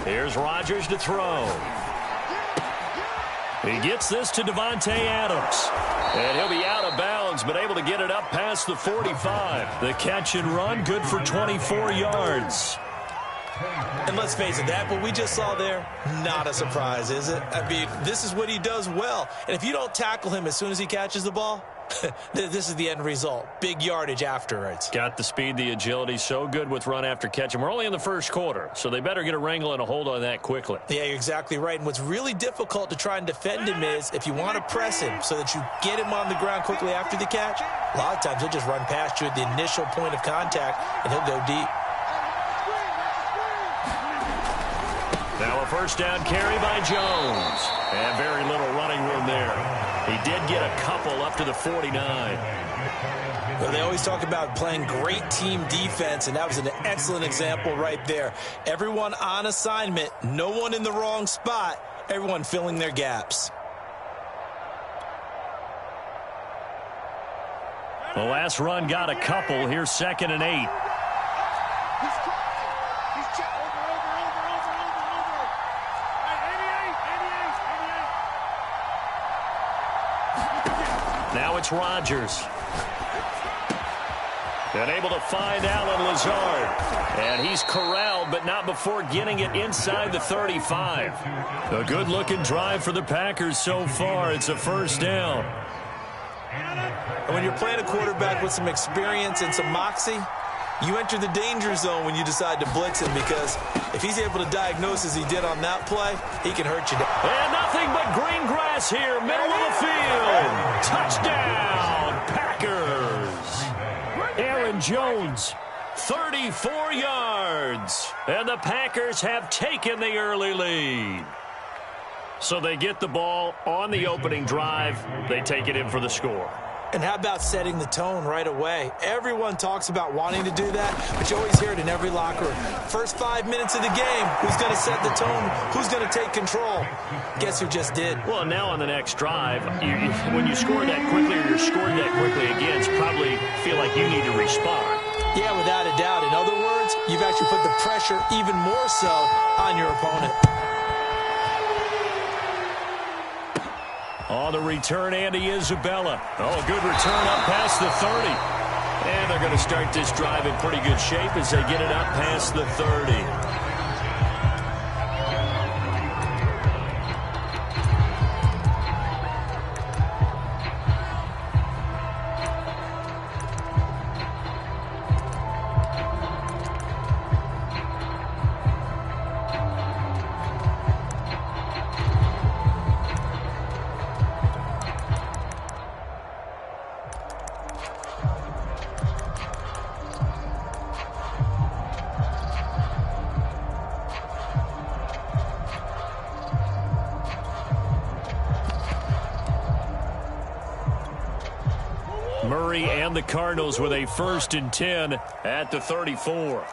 Here's Rodgers to throw. He gets this to Davante Adams. And he'll be out of bounds, but able to get it up past the 45. The catch and run, good for 24 yards. And let's face it, that what we just saw there, not a surprise, is it? I mean, this is what he does well. And if you don't tackle him as soon as he catches the ball, this is the end result. Big yardage afterwards. Got the speed, the agility, so good with run after catch. And we're only in the first quarter, so they better get a wrangle and a hold on that quickly. Yeah, you're exactly right. And what's really difficult to try and defend him is if you want to press him so that you get him on the ground quickly after the catch, a lot of times he'll just run past you at the initial point of contact, and he'll go deep. Now a first down carry by Jones. And very little running room there. He did get a couple up to the 49. Well, they always talk about playing great team defense, and that was an excellent example right there. Everyone on assignment, no one in the wrong spot, everyone filling their gaps. The last run got a couple. Here's 2nd and 8. Now it's Rodgers. And able to find Allen Lazard. And he's corralled, but not before getting it inside the 35. A good-looking drive for the Packers so far. It's a first down. And when you're playing a quarterback with some experience and some moxie, you enter the danger zone when you decide to blitz him, because if he's able to diagnose as he did on that play, he can hurt you. And nothing but green grass here, middle of the field. Touchdown, Packers. Aaron Jones, 34 yards. And the Packers have taken the early lead. So they get the ball on the opening drive. They take it in for the score. And how about setting the tone right away? Everyone talks about wanting to do that, but you always hear it in every locker room. First 5 minutes of the game, who's going to set the tone? Who's going to take control? Guess who just did? Well, now on the next drive, when you score that quickly or you're scored that quickly again, it's probably feel like you need to respond. Yeah, without a doubt. In other words, you've actually put the pressure even more so on your opponent. On the return, Andy Isabella. Oh, a good return up past the 30. And they're going to start this drive in pretty good shape as they get it up past the 30. Murray and the Cardinals with a 1st and 10 at the 34.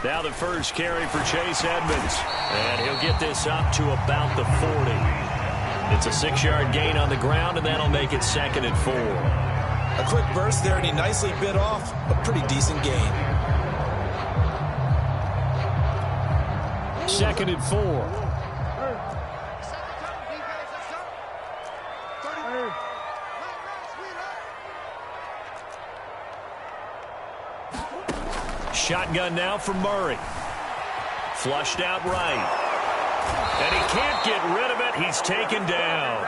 Now the first carry for Chase Edmonds. And he'll get this up to about the 40. It's a 6-yard gain on the ground, and that'll make it 2nd and 4. A quick burst there, and he nicely bit off a pretty decent gain. 2nd and 4. Shotgun now for Murray. Flushed out right. And he can't get rid of it. He's taken down.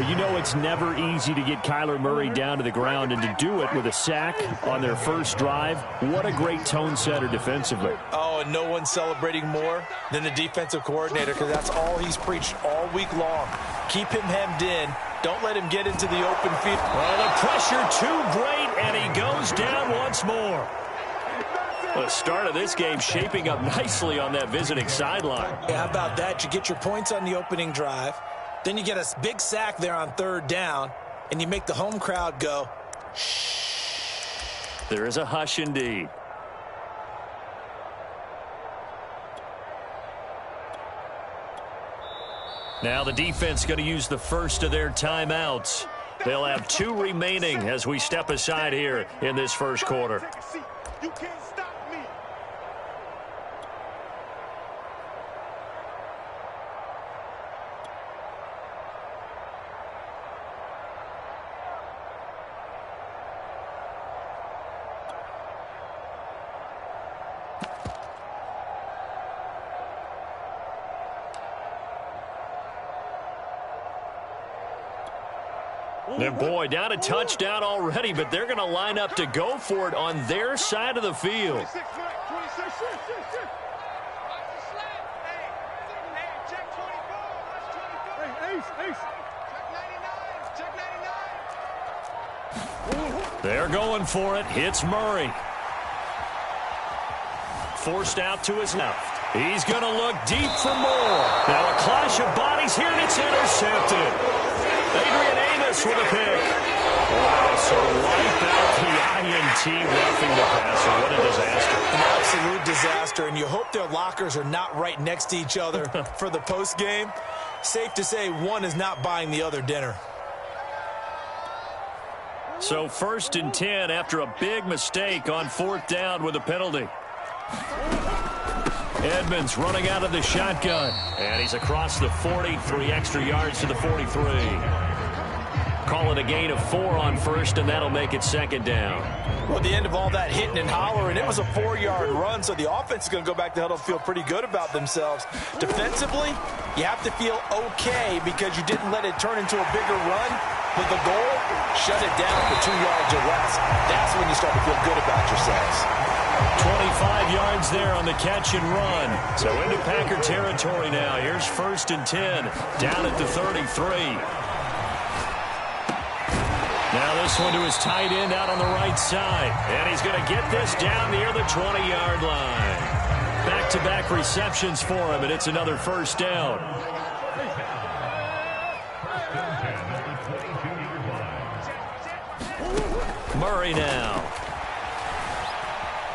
You know it's never easy to get Kyler Murray down to the ground, and to do it with a sack on their first drive, what a great tone setter defensively. Oh, and no one's celebrating more than the defensive coordinator, because that's all he's preached all week long. Keep him hemmed in. Don't let him get into the open field. Well, the pressure too great, and he goes down once more. The start of this game shaping up nicely on that visiting sideline. Yeah, how about that? You get your points on the opening drive. Then you get a big sack there on 3rd down, and you make the home crowd go, shh. There is a hush indeed. Now the defense going to use the first of their timeouts. They'll have 2 remaining as we step aside here in this first quarter. You can't stop me. And boy, down a touchdown already, but they're going to line up to go for it on their side of the field. They're going for it. Hits Murray. Forced out to his left. He's going to look deep for more. Now a clash of bodies here, and it's intercepted. Adrian Amos with a pick. Wow, so wipe out the INT roughing the passer. What a disaster. An absolute disaster, and you hope their lockers are not right next to each other for the post game. Safe to say one is not buying the other dinner. So 1st and 10 after a big mistake on 4th down with a penalty. Edmonds running out of the shotgun. And he's across the 40, 3 extra yards to the 43. Call it a gain of 4 on 1st, and that'll make it 2nd down. Well, at the end of all that hitting and hollering, it was a 4-yard run, so the offense is going to go back to huddle and feel pretty good about themselves. Defensively, you have to feel okay because you didn't let it turn into a bigger run. But the goal, shut it down for 2 yards or less. That's when you start to feel good about yourselves. 25 yards there on the catch and run. So into Packer territory now. Here's 1st and 10, down at the 33. Now this one to his tight end out on the right side. And he's going to get this down near the 20-yard line. Back-to-back receptions for him, and it's another 1st down. Murray now.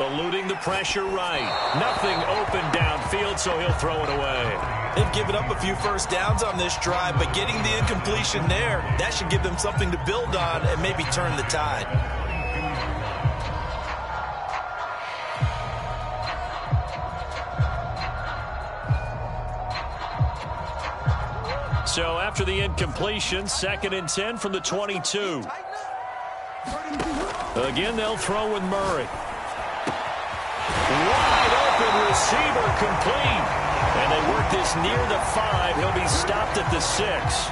Eluding the pressure right. Nothing open downfield, so he'll throw it away. They've given up a few 1st downs on this drive, but getting the incompletion there, that should give them something to build on and maybe turn the tide. So after the incompletion, 2nd and 10 from the 22. Again, they'll throw with Murray. Wide open receiver complete. And they work this near the 5. He'll be stopped at the 6.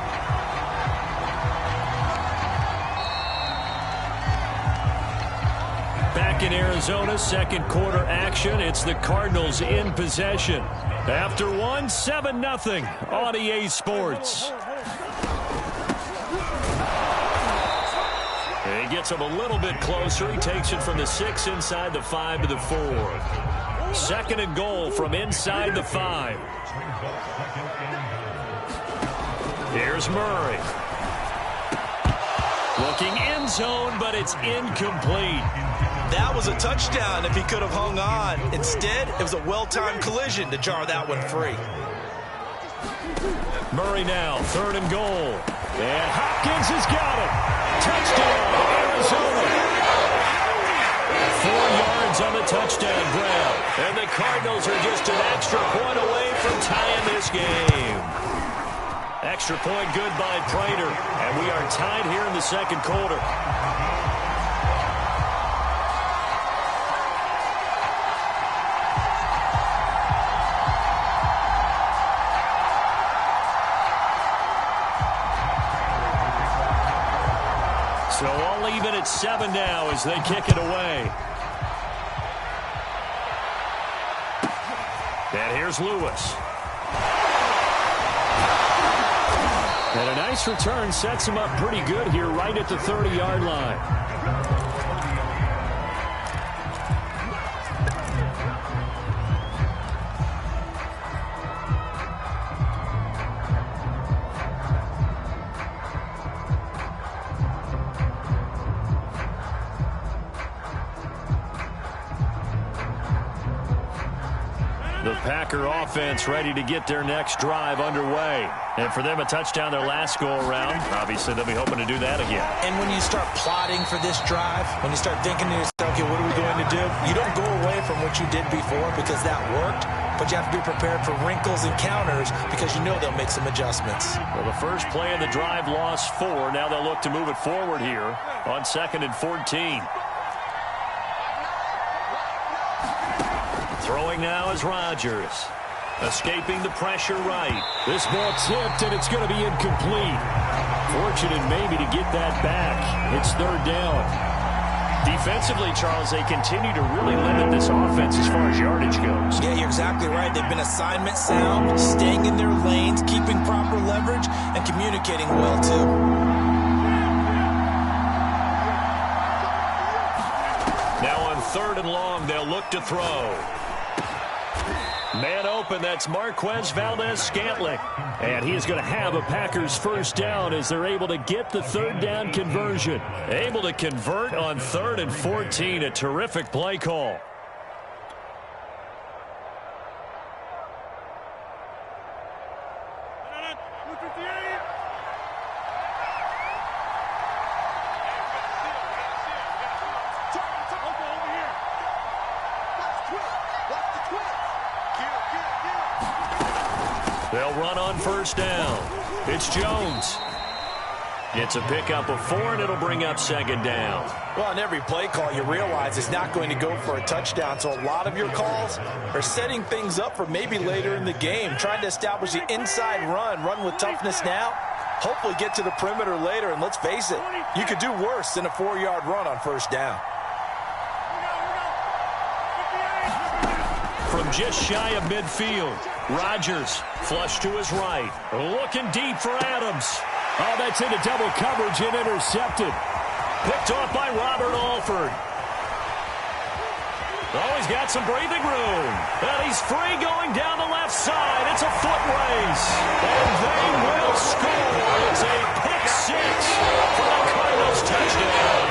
Back in Arizona, 2nd quarter action. It's the Cardinals in possession. After 1, 7-0 on EA Sports. He gets him a little bit closer. He takes it from the 6 inside the 5 to the 4. 2nd and goal from inside the 5. Here's Murray. Looking end zone, but it's incomplete. That was a touchdown if he could have hung on. Instead, it was a well-timed collision to jar that one free. Murray now, 3rd and goal. And Hopkins has got it. Touchdown, Arizona. 4 yards on the touchdown grab. And the Cardinals are just an extra point away from tying this game. Extra point good by Prater. And we are tied here in the 2nd quarter. So all even at 7 now as they kick it away. And here's Lewis. And a nice return sets him up pretty good here right at the 30-yard line. The Packer offense ready to get their next drive underway. And for them, a touchdown their last go-around. Obviously, they'll be hoping to do that again. And when you start plotting for this drive, when you start thinking to yourself, okay, what are we going to do? You don't go away from what you did before because that worked, but you have to be prepared for wrinkles and counters because you know they'll make some adjustments. Well, the first play of the drive lost 4. Now they'll look to move it forward here on 2nd and 14. Throwing now is Rodgers. Escaping the pressure right. This ball tipped, and it's going to be incomplete. Fortunate maybe to get that back. It's third down. Defensively, Charles, they continue to really limit this offense as far as yardage goes. Yeah, you're exactly right. They've been assignment sound, staying in their lanes, keeping proper leverage, and communicating well, too. Now on third and long, they'll look to throw. Man open, that's Marquez Valdez-Scantling. And he is going to have a Packers first down as they're able to get the third down conversion. Able to convert on 3rd and 14, a terrific play call. They'll run on first down. It's Jones. It's a pickup of 4, and it'll bring up second down. Well, on every play call, you realize it's not going to go for a touchdown, so a lot of your calls are setting things up for maybe later in the game, trying to establish the inside run with toughness now, hopefully get to the perimeter later, and let's face it, you could do worse than a 4-yard run on first down. From just shy of midfield, Rodgers flush to his right. Looking deep for Adams. Oh, that's into double coverage and intercepted. Picked off by Robert Alford. Oh, he's got some breathing room. And he's free going down the left side. It's a foot race. And they will score. It's a pick 6 for the Cardinals touchdown.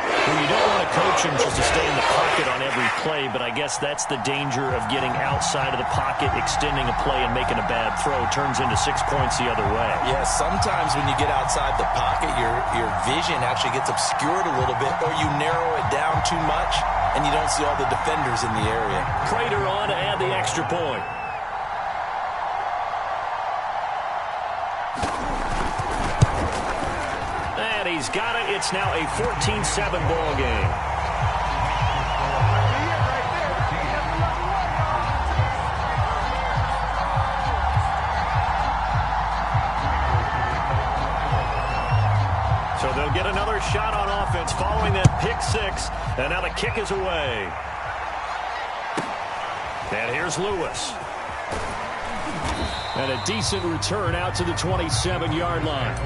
Well, you don't want to coach him just to stay in the pocket on every play, but I guess that's the danger of getting outside of the pocket, extending a play, and making a bad throw. Turns into 6 points the other way. Yeah, sometimes when you get outside the pocket, your vision actually gets obscured a little bit, or you narrow it down too much, and you don't see all the defenders in the area. Prater on to add the extra point. He's got it. It's now a 14-7 ball game. So they'll get another shot on offense following that pick 6. And now the kick is away. And here's Lewis. And a decent return out to the 27-yard line.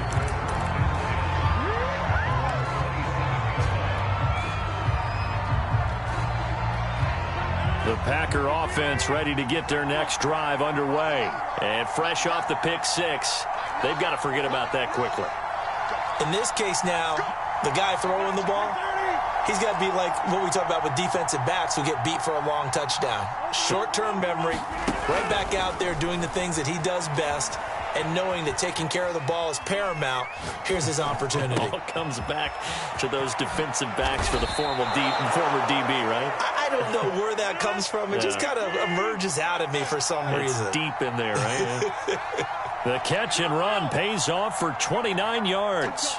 The Packer offense ready to get their next drive underway. And fresh off the pick 6, they've got to forget about that quickly. In this case now, the guy throwing the ball, he's got to be like what we talk about with defensive backs who get beat for a long touchdown. Short-term memory, right back out there doing the things that he does best, and knowing that taking care of the ball is paramount. Here's his opportunity. It all comes back to those defensive backs for the former DB, right? I don't know where that comes from. It just kind of emerges out of me for some reason. It's deep in there, right? The catch and run pays off for 29 yards.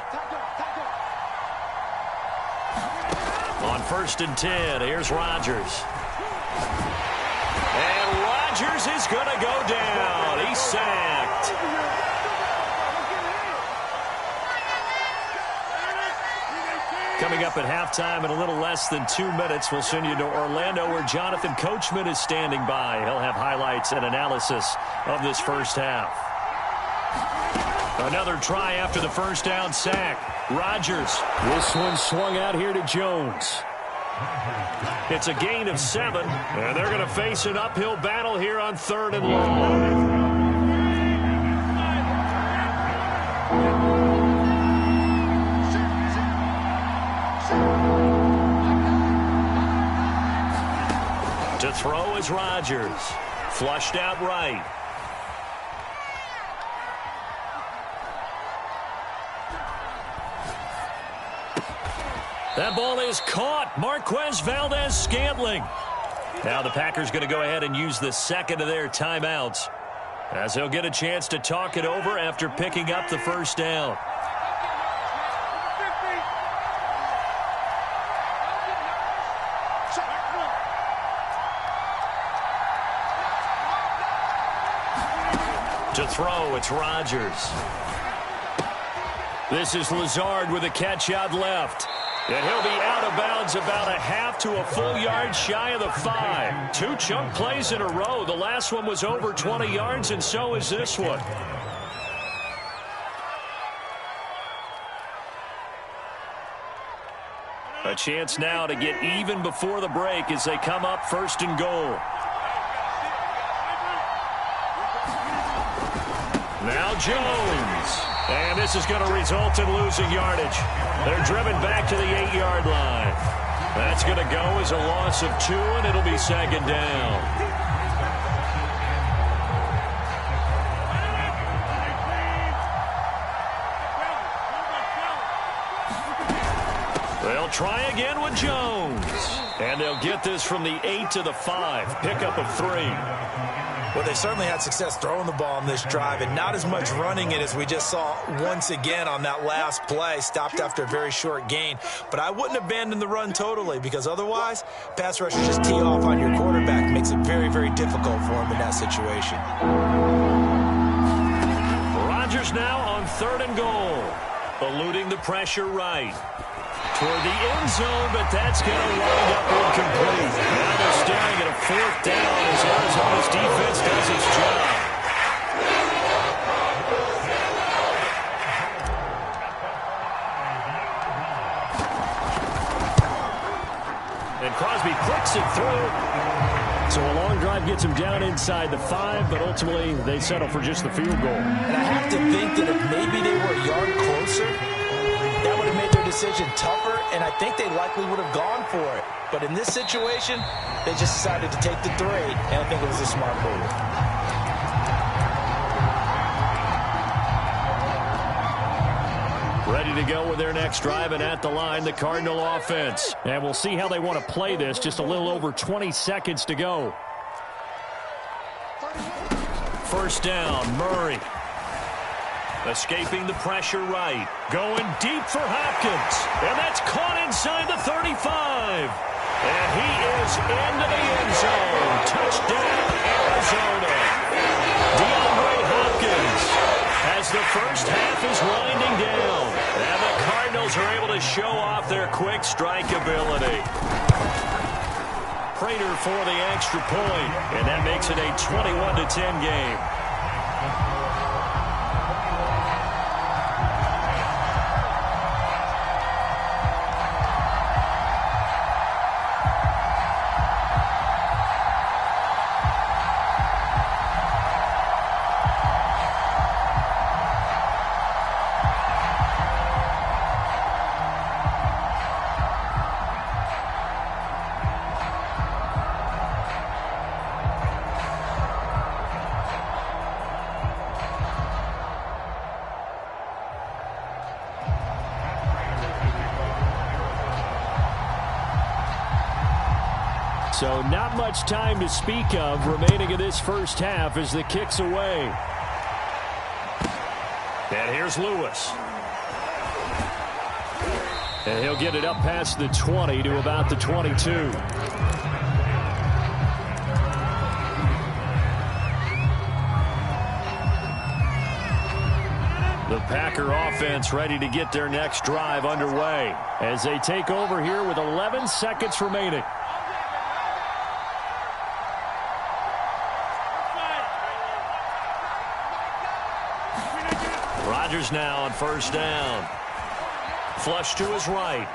On 1st and 10, here's Rodgers. And Rodgers is going to go down. He's sacked. Coming up at halftime in a little less than 2 minutes, we'll send you to Orlando where Jonathan Coachman is standing by. He'll have highlights and analysis of this first half. Another try after the first down sack. Rodgers. This one swung out here to Jones. It's a gain of 7, and they're going to face an uphill battle here on 3rd and long. To throw is Rodgers. Flushed out right. That ball is caught. Marquez Valdez-Scantling. Now the Packers going to go ahead and use the second of their timeouts as they'll get a chance to talk it over after picking up the first down. To throw, it's Rodgers. This is Lazard with a catch out left. And he'll be out of bounds about a half to a full yard shy of the 5. 2 chunk plays in a row. The last one was over 20 yards, and so is this one. A chance now to get even before the break as they come up 1st and goal. Now Jones. And this is going to result in losing yardage. They're driven back to the 8-yard line. That's going to go as a loss of 2, and it'll be 2nd down. They'll try again with Jones. And they'll get this from the 8 to the 5. Pickup of 3. Well, they certainly had success throwing the ball on this drive and not as much running it as we just saw once again on that last play. Stopped after a very short gain. But I wouldn't abandon the run totally because otherwise, pass rushers just tee off on your quarterback. Makes it very, very difficult for him in that situation. Rodgers now on 3rd and goal. Eluding the pressure right. Toward the end zone, but that's going to wind up incomplete. Now they're staring at a 4th down as Arizona's defense does its job. And Crosby flicks it through. So a long drive gets him down inside the 5, but ultimately they settle for just the field goal. And I have to think that if maybe they were a yard closer, that would have made their decision tougher, and I think they likely would have gone for it. But in this situation, they just decided to take the 3, and I think it was a smart move. Ready to go with their next drive, and at the line, the Cardinal offense. And we'll see how they want to play this. Just a little over 20 seconds to go. 1st down, Murray. Escaping the pressure right. Going deep for Hopkins. And that's caught inside the 35. And he is into the end zone. Touchdown, Arizona. DeAndre Hopkins as the first half is winding down. And the Cardinals are able to show off their quick strike ability. Prater for the extra point. And that makes it a 21-10 game. So not much time to speak of remaining in this first half as the kick's away. And here's Lewis. And he'll get it up past the 20 to about the 22. The Packer offense ready to get their next drive underway as they take over here with 11 seconds remaining. Rodgers now on 1st down. Flush to his right.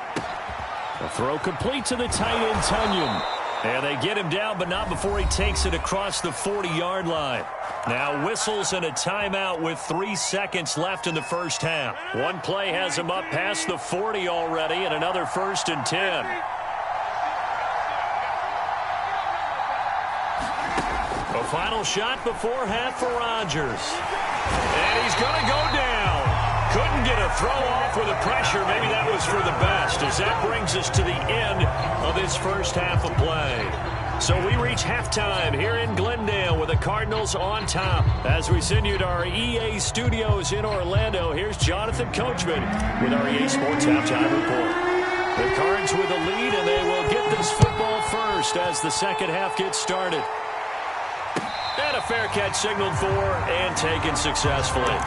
The throw complete to the tight end, Tunyon. And they get him down, but not before he takes it across the 40-yard line. Now whistles and a timeout with 3 seconds left in the first half. One play has him up past the 40 already, and another 1st and 10. A final shot before half for Rodgers. And he's going to go down. Couldn't get a throw off with the pressure. Maybe that was for the best, as that brings us to the end of this first half of play. So we reach halftime here in Glendale with the Cardinals on top. As we send you to our EA studios in Orlando, here's Jonathan Coachman with our EA Sports Halftime Report. The Cards with the lead, and they will get this football first as the second half gets started. And a fair catch signaled for and taken successfully.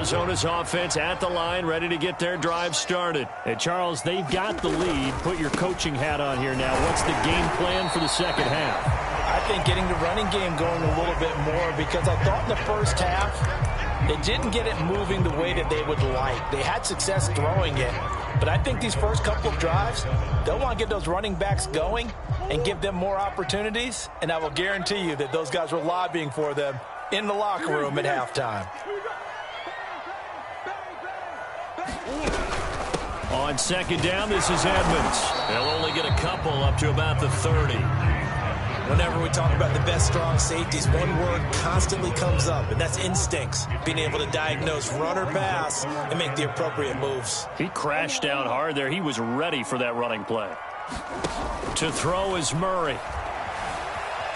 Arizona's offense at the line, ready to get their drive started. And Charles, they've got the lead. Put your coaching hat on here now. What's the game plan for the second half? I think getting the running game going a little bit more, because I thought in the first half they didn't get it moving the way that they would like. They had success throwing it, but I think these first couple of drives, they'll want to get those running backs going and give them more opportunities, and I will guarantee you that those guys were lobbying for them in the locker room at halftime. On second down, this is Edmonds. They'll only get a couple up to about the 30. Whenever we talk about the best strong safeties, one word constantly comes up, and that's instincts. Being able to diagnose run or pass and make the appropriate moves. He crashed down hard there. He was ready for that running play. To throw is Murray.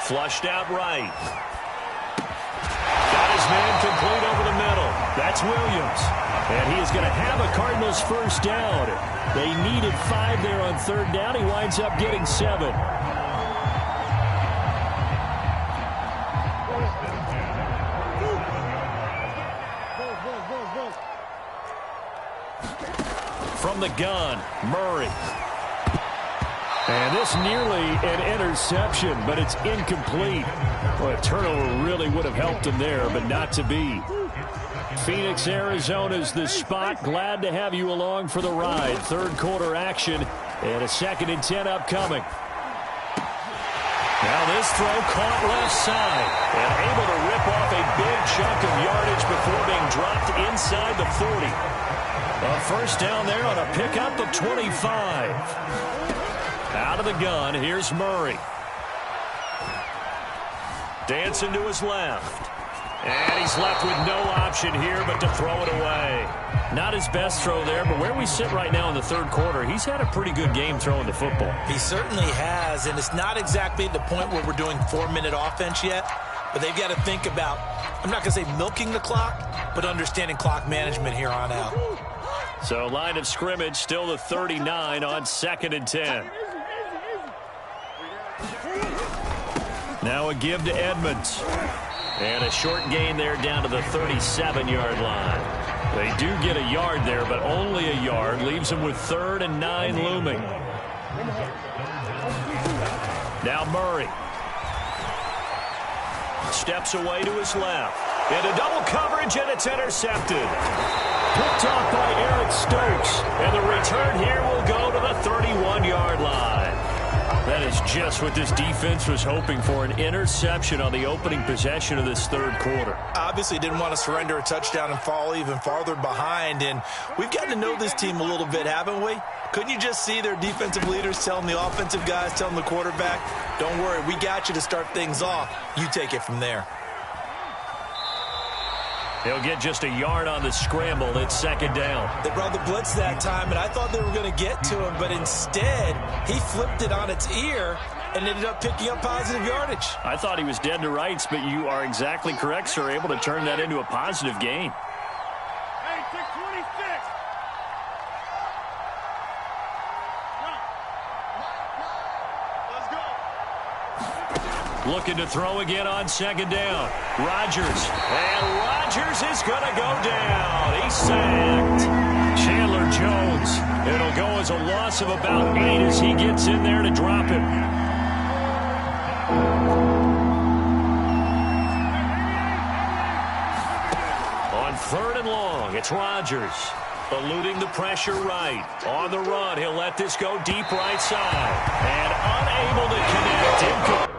Flushed out right. Got his man complete over the middle. That's Williams. And he is going to have a Cardinals first down. They needed 5 there on third down. He winds up getting 7. From the gun, Murray. And this nearly an interception, but it's incomplete. Well, a turnover really would have helped him there, but not to be. Phoenix, Arizona's the spot. Glad to have you along for the ride. Third quarter action and a 2nd and 10 upcoming. Now this throw caught left side and able to rip off a big chunk of yardage before being dropped inside the 40. A first down there on a pickup of 25. Out of the gun, here's Murray. Dancing to his left. And he's left with no option here but to throw it away. Not his best throw there, but where we sit right now in the third quarter, he's had a pretty good game throwing the football. He certainly has, and it's not exactly at the point where we're doing 4-minute offense yet, but they've got to think about, I'm not going to say milking the clock, but understanding clock management here on out. So line of scrimmage still the 39 on 2nd and 10. Now a give to Edmonds. And a short gain there down to the 37-yard line. They do get a yard there, but only a yard. Leaves them with 3rd and 9 looming. Now Murray. Steps away to his left. Into double coverage, and it's intercepted. Picked off by Eric Stokes. And the return here will go to the 31-yard line. That is just what this defense was hoping for, an interception on the opening possession of this third quarter. Obviously didn't want to surrender a touchdown and fall even farther behind, and we've gotten to know this team a little bit, haven't we? Couldn't you just see their defensive leaders telling the offensive guys, telling the quarterback, don't worry, we got you to start things off. You take it from there. He'll get just a yard on the scramble. It's 2nd down. They brought the blitz that time, and I thought they were going to get to him, but instead, he flipped it on its ear and ended up picking up positive yardage. I thought he was dead to rights, but you are exactly correct, sir. Able to turn that into a positive gain. Hey, 626. Let's go. Looking to throw again on 2nd down. Rodgers. And Rodgers is going to go down. He's sacked. Chandler Jones. It'll go as a loss of about 8 as he gets in there to drop him. On 3rd and long, it's Rodgers. Eluding the pressure right. On the run, he'll let this go deep right side. And unable to connect.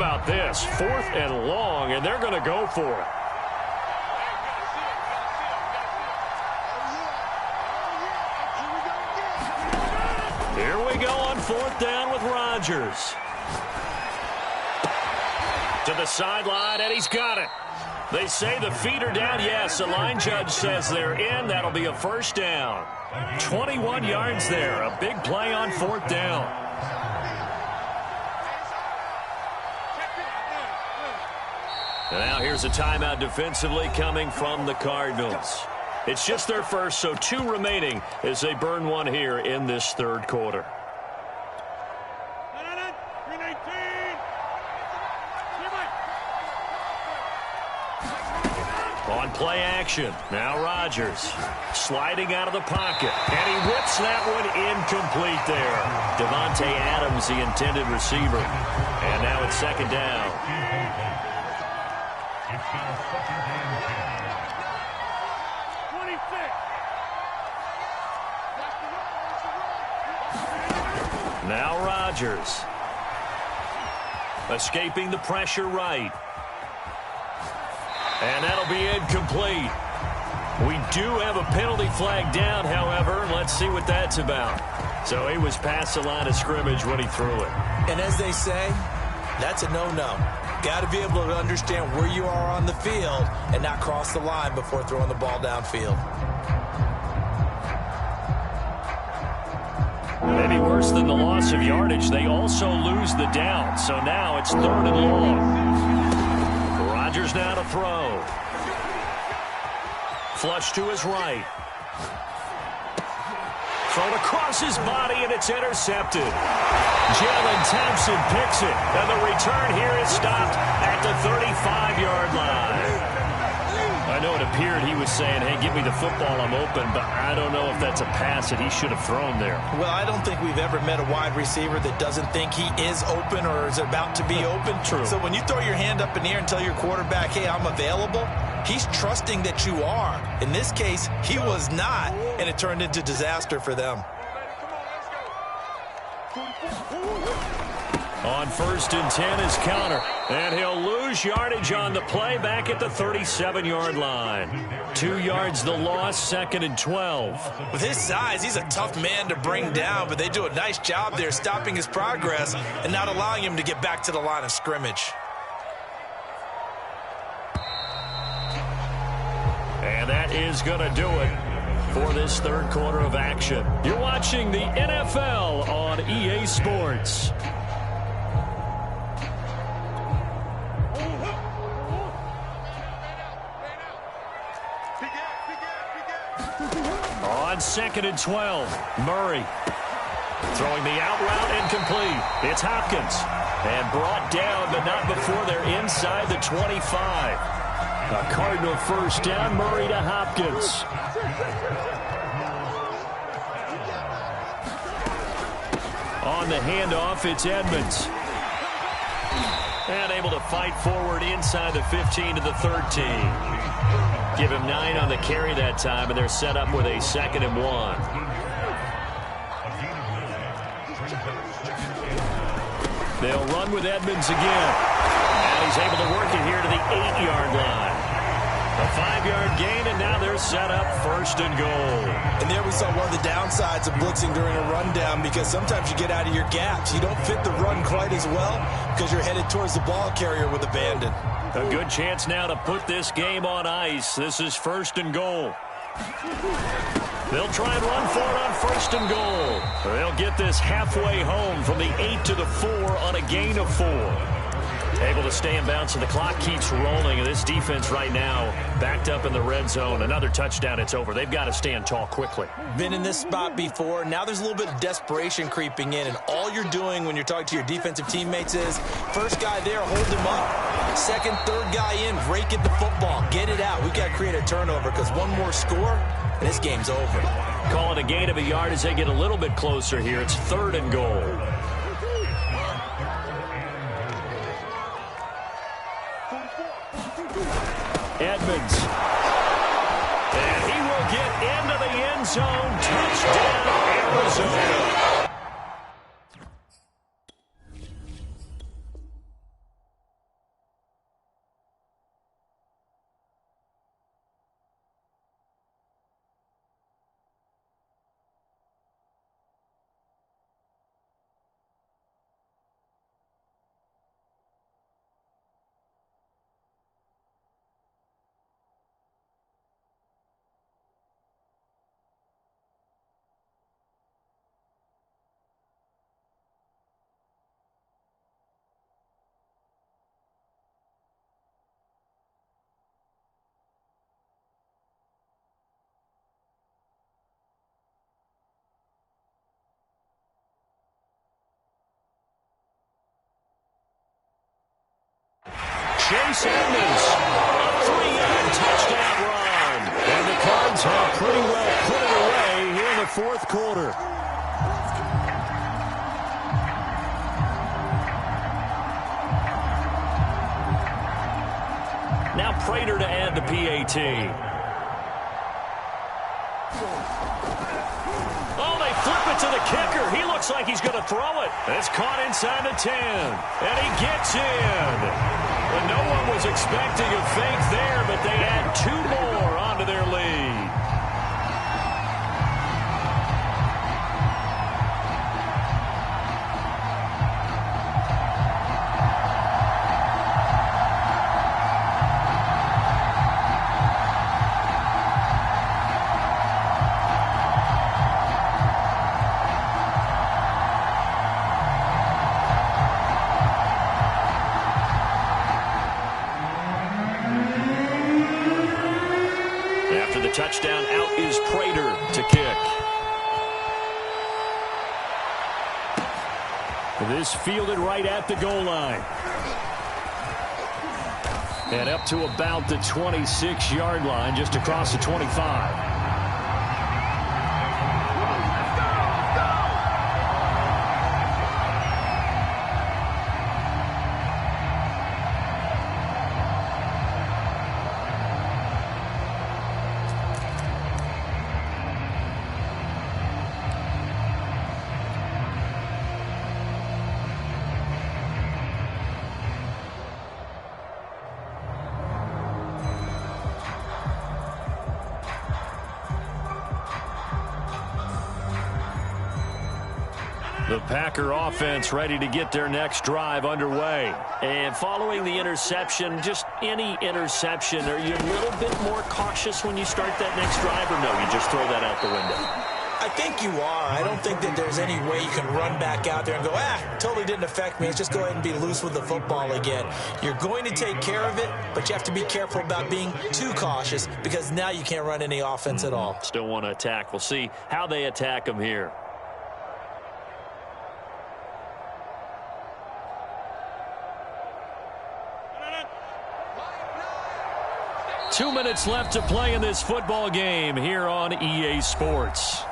about this? 4th and long, and they're going to go for it. Here we go on 4th down with Rodgers. To the sideline, and he's got it. They say the feet are down. Yes, the line judge says they're in. That'll be a 1st down. 21 yards there. A big play on 4th down. And now here's a timeout defensively coming from the Cardinals. It's just their first, so 2 remaining as they burn one here in this 3rd quarter. On play action, now Rodgers sliding out of the pocket, and he whips that one incomplete there. Devontae Adams, the intended receiver, and now it's 2nd down. Now Rodgers escaping the pressure right. And that'll be incomplete. We do have a penalty flag down, however. Let's see what that's about. So he was past the line of scrimmage when he threw it. And as they say, that's a no-no. Got to be able to understand where you are on the field and not cross the line before throwing the ball downfield. Maybe worse than the loss of yardage, they also lose the down. So now it's 3rd and long. Rodgers now to throw. Flush to his right. Thrown across his body, and it's intercepted. Jalen Thompson picks it, and the return here is stopped at the 35-yard line. I know it appeared he was saying, hey, give me the football, I'm open, but I don't know if that's a pass that he should have thrown there. Well, I don't think we've ever met a wide receiver that doesn't think he is open or is about to be open. True. So when you throw your hand up in the air and tell your quarterback, hey, I'm available, he's trusting that you are. In this case, he was not, and it turned into disaster for them. On 1st and 10 is Counter, and he'll lose yardage on the play back at the 37-yard line. 2 yards the loss, 2nd and 12. With his size, he's a tough man to bring down, but they do a nice job there stopping his progress and not allowing him to get back to the line of scrimmage. And that is going to do it for this 3rd quarter of action. You're watching the NFL on EA Sports. On 2nd and 12, Murray throwing the out route incomplete. It's Hopkins, and brought down, but not before they're inside the 25. A Cardinal 1st down, Murray to Hopkins. On the handoff, it's Edmonds. And able to fight forward inside the 15 to the 13. Give him 9 on the carry that time, and they're set up with a 2nd and 1. They'll run with Edmonds again. And he's able to work it here to the 8-yard line. A 5-yard gain, and now they're set up 1st and goal. And there we saw one of the downsides of blitzing during a rundown, because sometimes you get out of your gaps. You don't fit the run quite as well because you're headed towards the ball carrier with abandon. A good chance now to put this game on ice. This is 1st and goal. They'll try and run for it on 1st and goal. They'll get this halfway home from the 8 to the 4 on a gain of 4. Able to stay in bounds, and the clock keeps rolling. And this defense right now backed up in the red zone. Another touchdown, it's over. They've got to stand tall quickly. Been in this spot before. Now there's a little bit of desperation creeping in, and all you're doing when you're talking to your defensive teammates is, first guy there, hold him up. Second, third guy in, rake at the football. Get it out. We've got to create a turnover, because one more score, and this game's over. Call it a gain of a yard as they get a little bit closer here. It's 3rd and goal. Edmonds. And he will get into the end zone. Touchdown, Arizona. Sanders. A 3-yard touchdown run. And the Cards have pretty well put it away here in the fourth quarter. Now Prater to add the PAT. Oh, they flip it to the kicker. He looks like he's going to throw it. It's caught inside the 10. And he gets in. And no one was expecting a fake there, but they add 2 more onto their lead. Touchdown, out is Prater to kick. This fielded right at the goal line. And up to about the 26-yard line, just across the 25. The Packer offense ready to get their next drive underway. And following the interception, just any interception, are you a little bit more cautious when you start that next drive, or no, you just throw that out the window? I think you are. I don't think that there's any way you can run back out there and go, totally didn't affect me. Let's just go ahead and be loose with the football again. You're going to take care of it, but you have to be careful about being too cautious because now you can't run any offense at all. Still want to attack. We'll see how they attack them here. 2 minutes left to play in this football game here on EA Sports.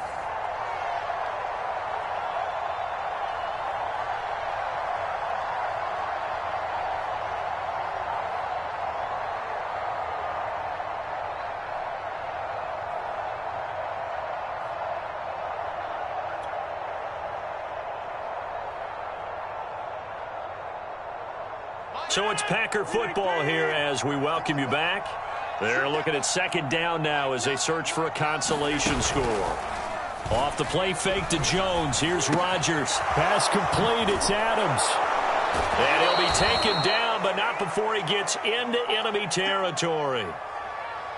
So it's Packer football here as we welcome you back. They're looking at second down now as they search for a consolation score. Off the play fake to Jones. Here's Rodgers. Pass complete. It's Adams. And he'll be taken down, but not before he gets into enemy territory.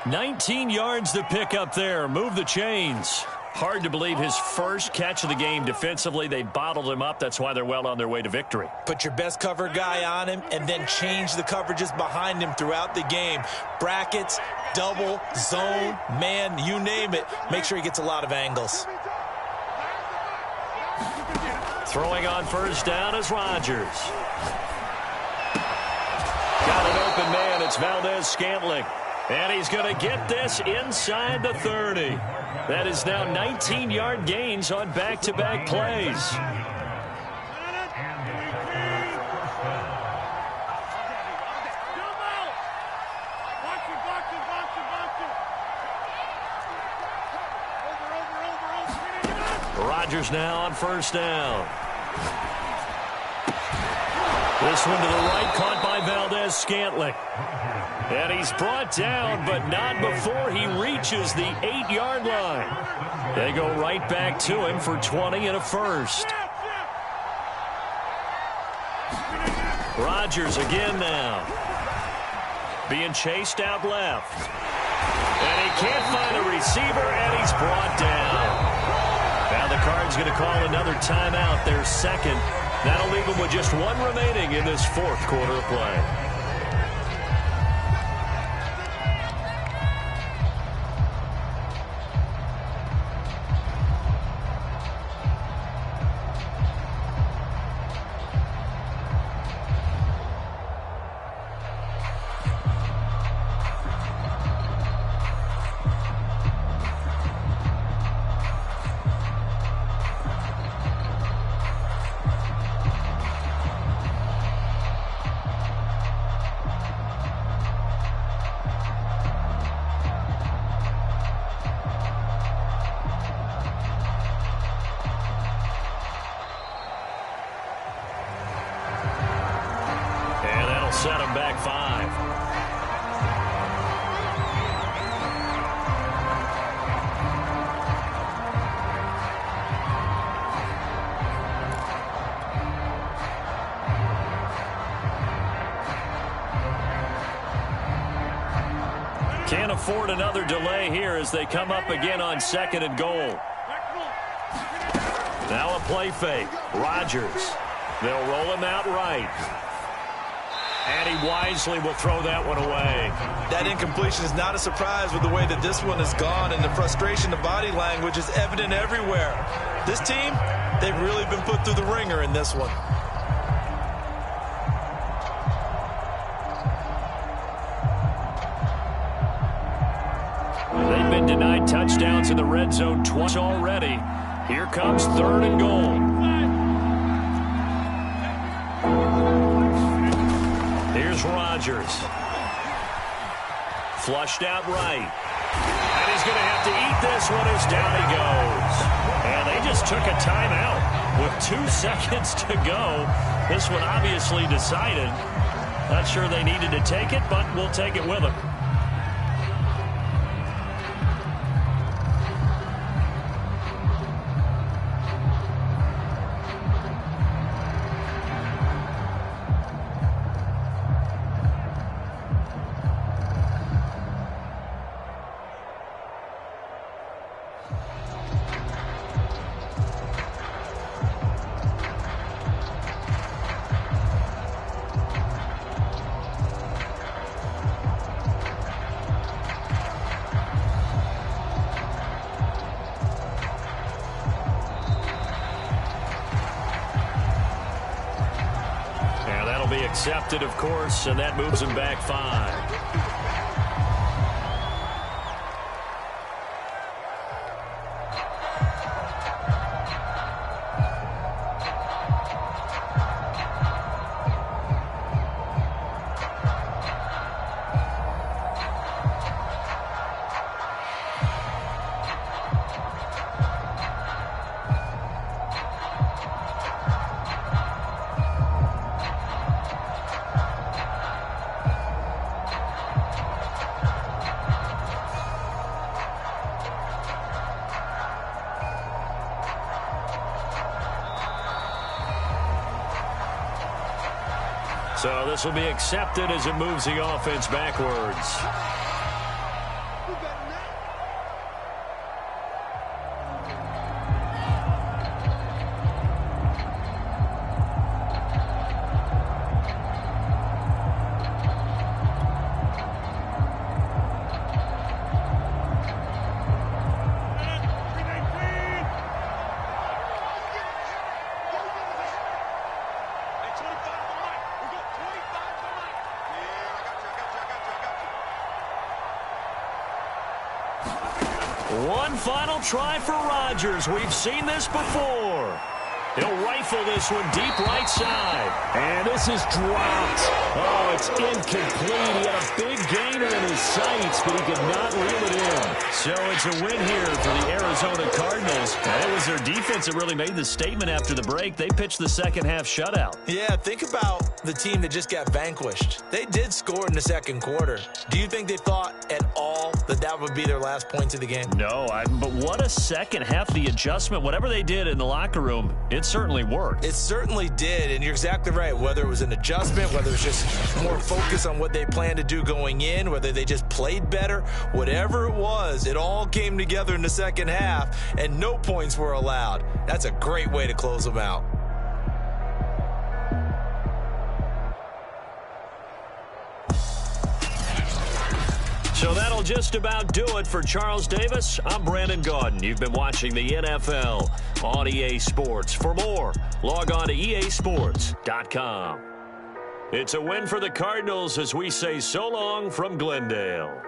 19 yards to pick up there. Move the chains. Hard to believe his first catch of the game defensively. They bottled him up. That's why they're well on their way to victory. Put your best cover guy on him and then change the coverages behind him throughout the game. Brackets, double, zone, man, you name it. Make sure he gets a lot of angles. Throwing on first down is Rodgers. Got an open man. It's Valdez-Scantling. And he's going to get this inside the 30. That is now 19-yard gains on back-to-back plays. Rodgers now on first down. This one to the right, caught by Valdez-Scantling. And he's brought down, but not before he reaches the 8-yard line. They go right back to him for 20 and a first. Rodgers again now. Being chased out left. And he can't find a receiver, and he's brought down. Now the Cards going to call another timeout, their second. That'll leave them with just one remaining in this fourth quarter of play. set them back 5. Can't afford another delay here as they come up again on 2nd and goal. Now a play fake. Rodgers. They'll roll him out right. And he wisely will throw that one away. That incompletion is not a surprise with the way that this one has gone, and the frustration, the body language is evident everywhere. This team, they've really been put through the ringer in this one. They've been denied touchdowns in the red zone twice already. Here comes 3rd and goal. Here's Rodgers. Flushed out right. And he's going to have to eat this one as down he goes. And they just took a timeout with 2 seconds to go. This one obviously decided. Not sure they needed to take it, but we'll take it with them. Accepted, of course, and that moves him back 5. So this will be accepted as it moves the offense backwards. One final try for Rodgers. We've seen this before. He'll rifle this one deep right side. And this is dropped. Oh, it's incomplete. He had a big gainer in his sights, but he could not reel it in. So it's a win here for the Arizona Cardinals. And it was their defense that really made the statement after the break. They pitched the second half shutout. Yeah, think about the team that just got vanquished. They did score in the second quarter. Do you think they thought at all that that would be their last points of the game? No, but what a second half. The adjustment, whatever they did in the locker room, it certainly worked. It certainly did, and you're exactly right. Whether it was an adjustment, whether it was just more focus on what they planned to do going in, whether they just played better, whatever it was, it all came together in the second half, and no points were allowed. That's a great way to close them out. So that'll just about do it for Charles Davis. I'm Brandon Gaudin. You've been watching the NFL on EA Sports. For more, log on to easports.com. It's a win for the Cardinals as we say so long from Glendale.